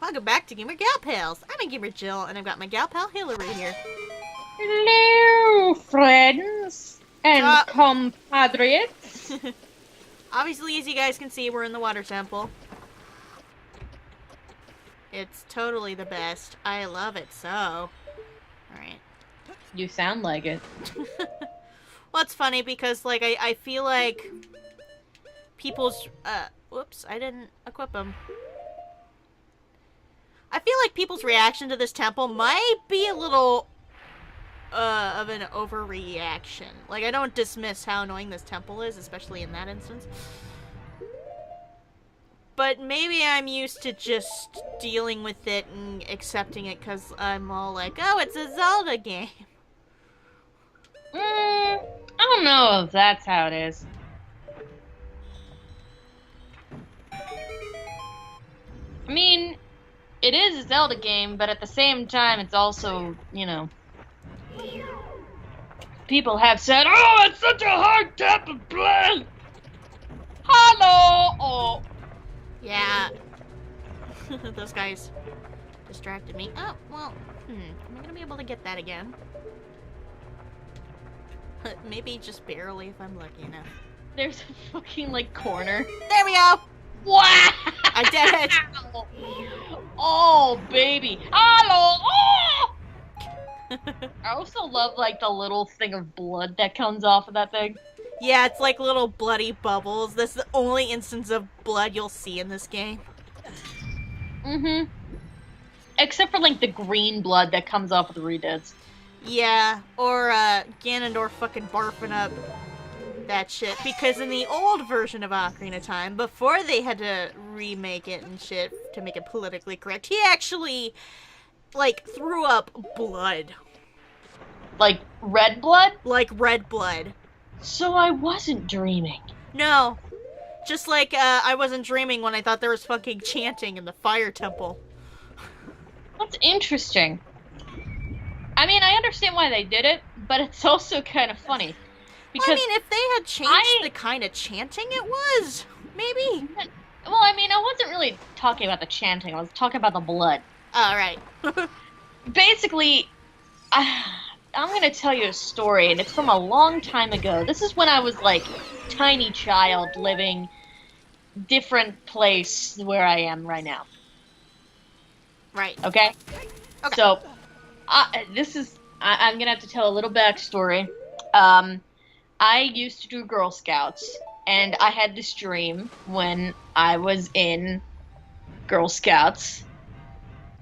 Welcome back to GamerGalPals. I'm a Gamer Jill, and I've got my gal pal Hillary here. Hello, friends and compadres. Obviously, as you guys can see, we're in the water temple. It's totally the best. I love it so. Alright. You sound like it. Well, it's funny because, like, I feel like people's, whoops, I didn't equip them. I feel like people's reaction to this temple might be a little, of an overreaction. Like, I don't dismiss how annoying this temple is, especially in that instance. But maybe I'm used to just dealing with it and accepting it because I'm all like, oh, it's a Zelda game. I don't know if that's how it is. I mean, it is a Zelda game, but at the same time, it's also, you know... People have said, oh, it's such a hard tap to play! Hello! Oh. Yeah. Those guys distracted me. Oh, well, am I gonna be able to get that again? Maybe just barely if I'm lucky enough. There's a fucking, like, corner. There we go! Wow! I did it! Oh, baby. Hello! Oh! I also love, like, the little thing of blood that comes off of that thing. Yeah, it's like little bloody bubbles. That's the only instance of blood you'll see in this game. Mm-hmm. Except for, like, the green blood that comes off of the redeads. Yeah, or, Ganondorf fucking barfing up that shit. Because in the old version of Ocarina of Time, before they had to remake it and shit to make it politically correct, he actually, like, threw up blood. Like, red blood? Like, red blood. So I wasn't dreaming. No. Just like, I wasn't dreaming when I thought there was fucking chanting in the fire temple. That's interesting. I mean, I understand why they did it, but it's also kind of funny. Because well, I mean, if they had changed the kind of chanting it was, maybe. Well, I mean, I wasn't really talking about the chanting. I was talking about the blood. Oh, right. Basically, I'm going to tell you a story, and it's from a long time ago. This is when I was, like, tiny child living different place where I am right now. Right. Okay? Okay. So, I'm going to have to tell a little backstory. I used to do Girl Scouts, and I had this dream when I was in Girl Scouts,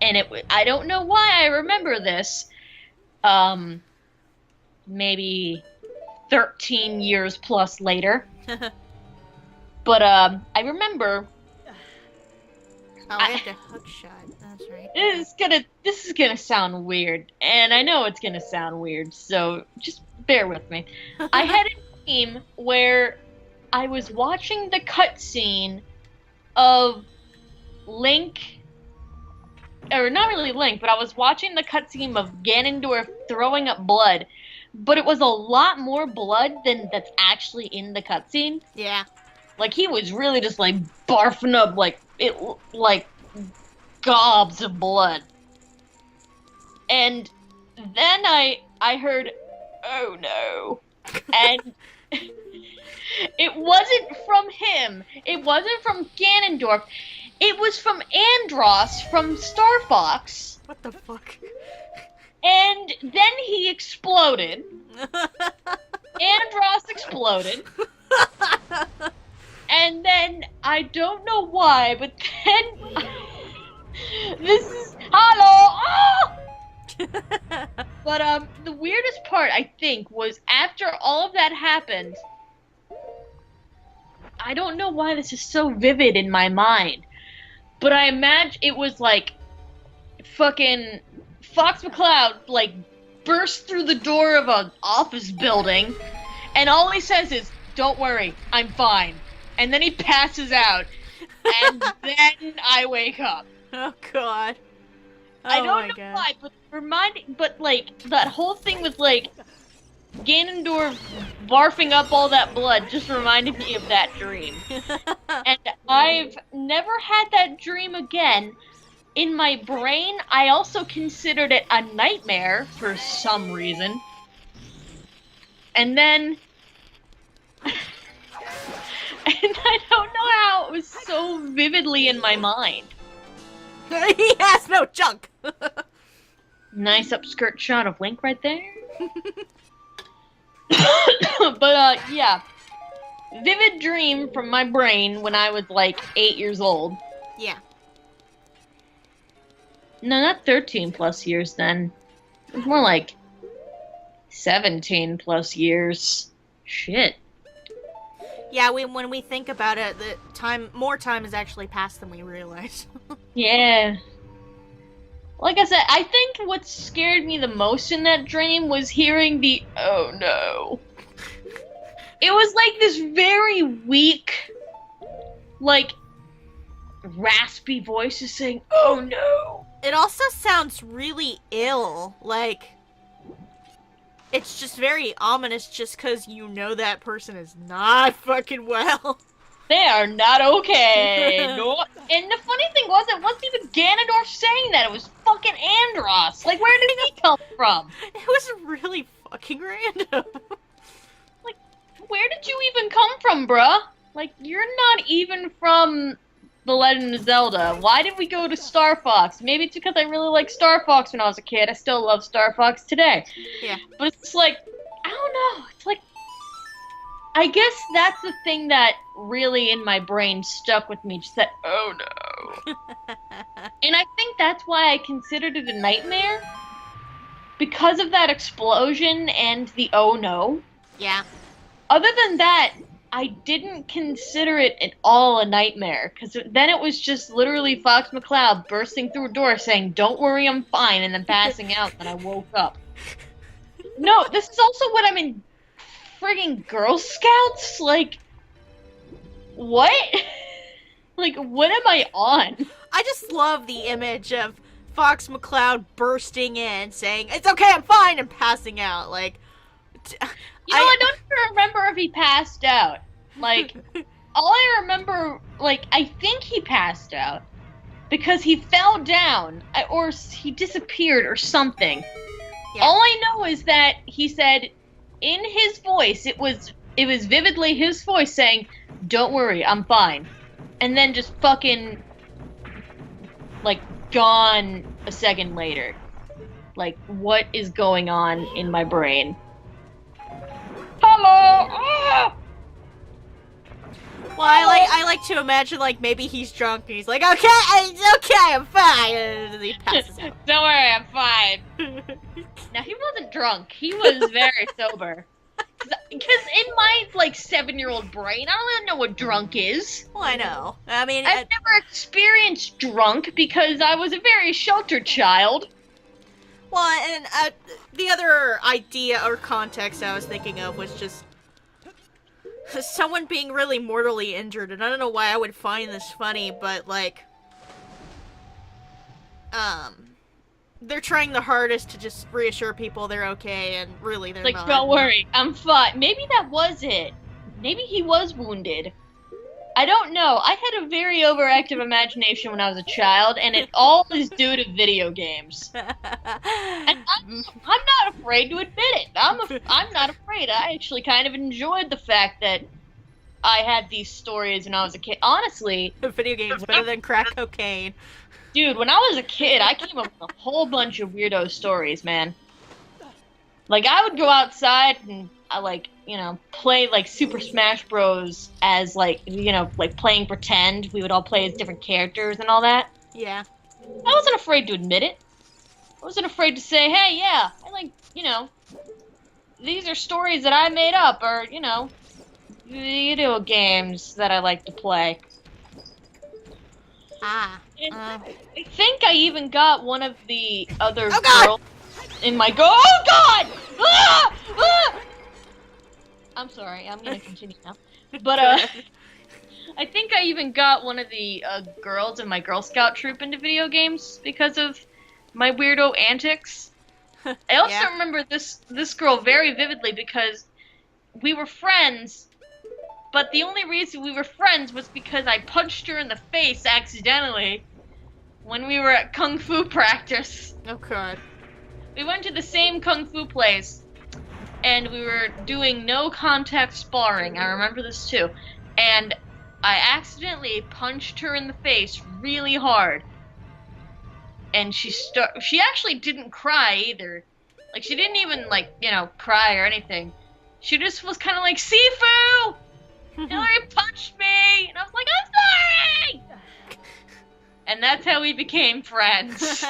and I don't know why I remember this, maybe 13 years plus later, but, I remember... Oh, I have to hook shot. That's right. This is gonna sound weird, and I know it's gonna sound weird, so just bear with me. I had a dream where I was watching the cutscene of Link, or not really Link, but I was watching the cutscene of Ganondorf throwing up blood, but it was a lot more blood than that's actually in the cutscene. Yeah. Like, he was really just, like, barfing up, like gobs of blood. And then I heard, oh no. And it wasn't from him. It wasn't from Ganondorf. It was from Andross from Star Fox. What the fuck? And then he exploded. Andross exploded. And then, I don't know why, but then... this is... Hello! Oh! But, the weirdest part, I think, was after all of that happened... I don't know why this is so vivid in my mind, but I imagine it was, like, fucking Fox McCloud, like, burst through the door of an office building, and all he says is, don't worry, I'm fine. And then he passes out, and then I wake up. Oh god. Oh, I don't know why, but like that whole thing with like Ganondorf barfing up all that blood just reminded me of that dream. And I've never had that dream again, in my brain, I also considered it a nightmare for some reason. And then, and I don't know how it was so vividly in my mind. He has no junk. Nice upskirt shot of Link right there. But, yeah. Vivid dream from my brain when I was, like, 8 years old. Yeah. No, not 13 plus years then. It was more like 17 plus years. Shit. Yeah, when we think about it, more time has actually passed than we realize. Yeah. Like I said, I think what scared me the most in that dream was hearing the "oh no." It was like this very weak, like, raspy voice just saying, "oh no." It also sounds really ill. Like, it's just very ominous just because you know that person is not fucking well. They are not okay. No. And the funny thing was, it wasn't even Ganondorf saying that. It was fucking Andross. Like, where did he come from? It was really fucking random. Like, where did you even come from, bruh? Like, you're not even from The Legend of Zelda. Why did we go to Star Fox? Maybe it's because I really liked Star Fox when I was a kid. I still love Star Fox today. Yeah. But it's like, I don't know. It's like, I guess that's the thing that really in my brain stuck with me. Just that, oh no. And I think that's why I considered it a nightmare. Because of that explosion and the oh no. Yeah. Other than that, I didn't consider it at all a nightmare. Because then it was just literally Fox McCloud bursting through a door saying, "don't worry, I'm fine," and then passing out, and I woke up. No, this is also what I'm in friggin' Girl Scouts? Like, what? Like, what am I on? I just love the image of Fox McCloud bursting in, saying, "it's okay, I'm fine," and passing out. Like, I don't even remember if he passed out. Like, all I remember, like, I think he passed out because he fell down or he disappeared or something. Yeah. All I know is that he said, in his voice, it was vividly his voice saying, "don't worry, I'm fine," and then just fucking, like, gone a second later. Like, what is going on in my brain? Hello! Ah! Well, I like to imagine, like, maybe he's drunk and he's like, "okay, it's okay, I'm fine," and he passes out. Don't worry, I'm fine. Now, he wasn't drunk. He was very sober. Because in my, like, 7-year-old brain, I don't even know what drunk is. Well, I know. I mean, I've never experienced drunk because I was a very sheltered child. Well, and the other idea or context I was thinking of was just someone being really mortally injured, and I don't know why I would find this funny, but, like, they're trying the hardest to just reassure people they're okay, and really they're like, not. Don't worry, I'm fine. Maybe that was it. Maybe he was wounded. I don't know. I had a very overactive imagination when I was a child, and it all is due to video games. And I'm not afraid to admit it. I'm not afraid. I actually kind of enjoyed the fact that I had these stories when I was a kid. Honestly, Video games better than crack cocaine. Dude, when I was a kid, I came up with a whole bunch of weirdo stories, man. Like, I would go outside and play, like, Super Smash Bros. As, like, like, playing pretend. We would all play as different characters and all that. Yeah. I wasn't afraid to admit it. I wasn't afraid to say, hey, yeah, I like, these are stories that I made up, or, video games that I like to play. I think I even got one of the other girls in my oh god! Ah! Ah! I'm sorry, I'm gonna continue now. But I think I even got one of the girls in my Girl Scout troop into video games because of my weirdo antics. I also remember this girl very vividly because we were friends. But the only reason we were friends was because I punched her in the face accidentally when we were at Kung Fu practice. Oh god. We went to the same Kung Fu place, and we were doing no contact sparring. I remember this too. And I accidentally punched her in the face really hard. And she actually didn't cry either. Like, she didn't even, like, you know, cry or anything. She just was kind of like, Sifu! Hillary punched me! And I was like, I'm sorry! And that's how we became friends.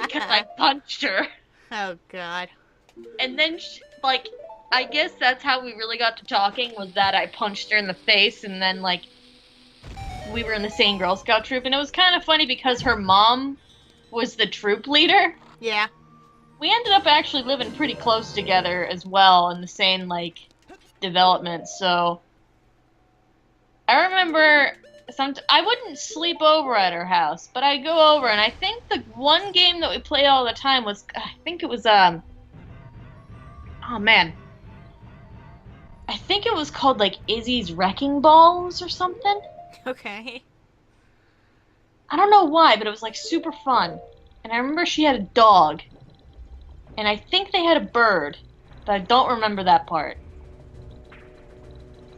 Because I punched her. Oh god. And then, like, I guess that's how we really got to talking, was that I punched her in the face, and then, like, we were in the same Girl Scout troop, and it was kind of funny because her mom was the troop leader. Yeah. We ended up actually living pretty close together as well in the same, like, development, so... I remember I wouldn't sleep over at her house, but I'd go over, and I think the one game that we played all the time was, I think it was, oh man. I think it was called, like, Izzy's Wrecking Balls or something. Okay. I don't know why, but it was, like, super fun. And I remember she had a dog. And I think they had a bird, but I don't remember that part.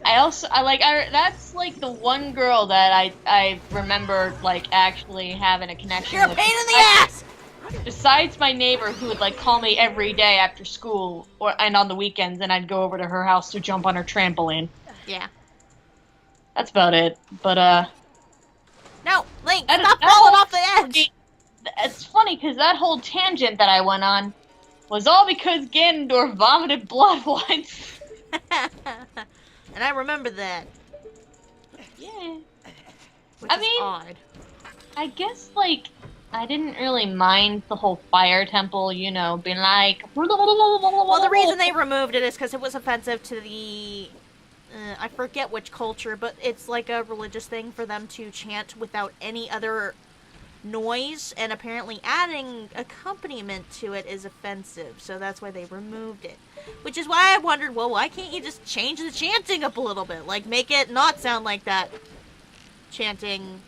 That's, like, the one girl that I remember, like, actually having a connection You're a with. pain in the ass! Besides my neighbor who would, like, call me every day after school and on the weekends, and I'd go over to her house to jump on her trampoline. Yeah. That's about it. But, No! Link, stop falling off the edge! It's funny, because that whole tangent that I went on was all because Ganondorf vomited blood once. And I remember that. Yeah. Which is odd. I guess, like, I didn't really mind the whole fire temple, you know, being like... Well, the reason they removed it is because it was offensive to the... I forget which culture, but it's like a religious thing for them to chant without any other noise, and apparently adding accompaniment to it is offensive, so that's why they removed it. Which is why I wondered, well, why can't you just change the chanting up a little bit? Like, make it not sound like that chanting.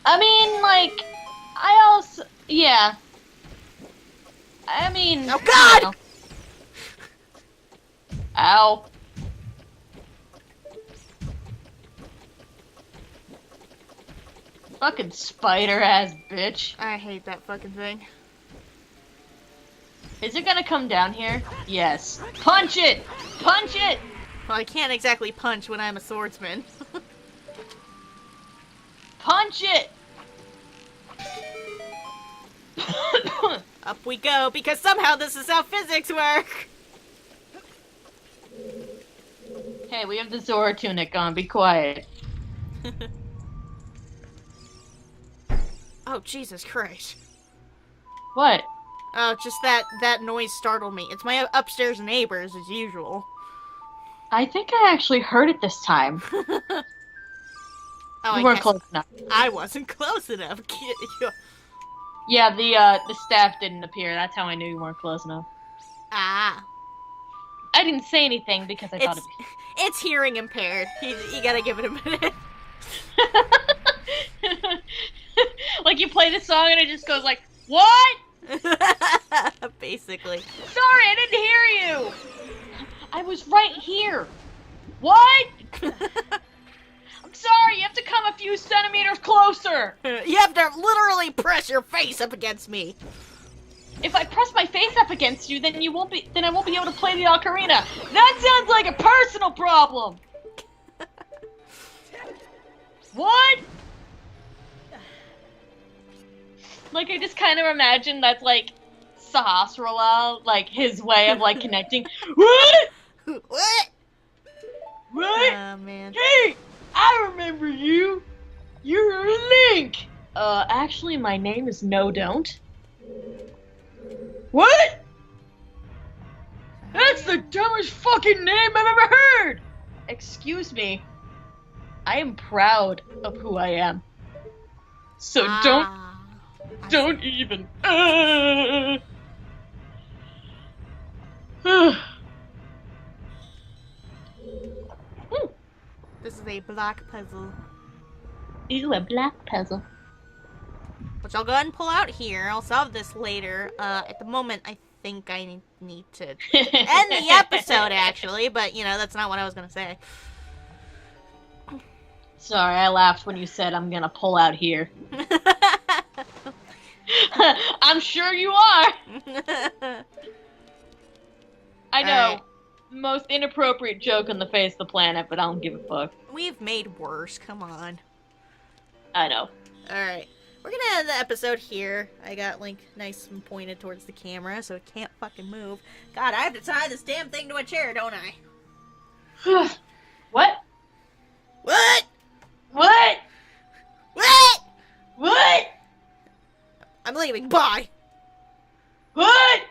I mean, like, I also... Yeah. I mean... Oh, God! You know. Ow. Fucking spider-ass bitch. I hate that fucking thing. Is it gonna come down here? Yes. Punch it! Punch it! Well, I can't exactly punch when I'm a swordsman. Punch it! Up we go, because somehow this is how physics work! Hey, we have the Zora tunic on, be quiet. Oh, Jesus Christ. What? Oh, just that noise startled me. It's my upstairs neighbors, as usual. I think I actually heard it this time. Oh, You weren't close enough. I wasn't close enough. Yeah, the staff didn't appear. That's how I knew you weren't close enough. Ah. I didn't say anything because I thought It's hearing impaired. You gotta give it a minute. Like, you play the song and it just goes like, what? Basically. Sorry, I didn't hear you. I was right here. What? I'm sorry, you have to come a few centimeters closer. You have to literally press your face up against me. If I press my face up against you, then I won't be able to play the ocarina. That sounds like a personal problem. What? Like, I just kind of imagine that's, like, Sahasrara, like, his way of, like, connecting. What? What? What? Oh, man. Hey, I remember you. You're Link. Actually, my name is No Don't. What? That's the dumbest fucking name I've ever heard. Excuse me. I am proud of who I am. So don't even. This is a black puzzle. Ooh, a black puzzle. Which I'll go ahead and pull out here. I'll solve this later. At the moment, I think I need to end the episode, actually. But, you know, that's not what I was going to say. Sorry, I laughed when you said I'm gonna pull out here. I'm sure you are! I know. Alright. Most inappropriate joke on the face of the planet, but I don't give a fuck. We've made worse. Come on. I know. Alright. We're gonna end the episode here. I got Link nice and pointed towards the camera, so it can't fucking move. God, I have to tie this damn thing to a chair, don't I? What? What? What? What? What? I'm leaving. Bye. What?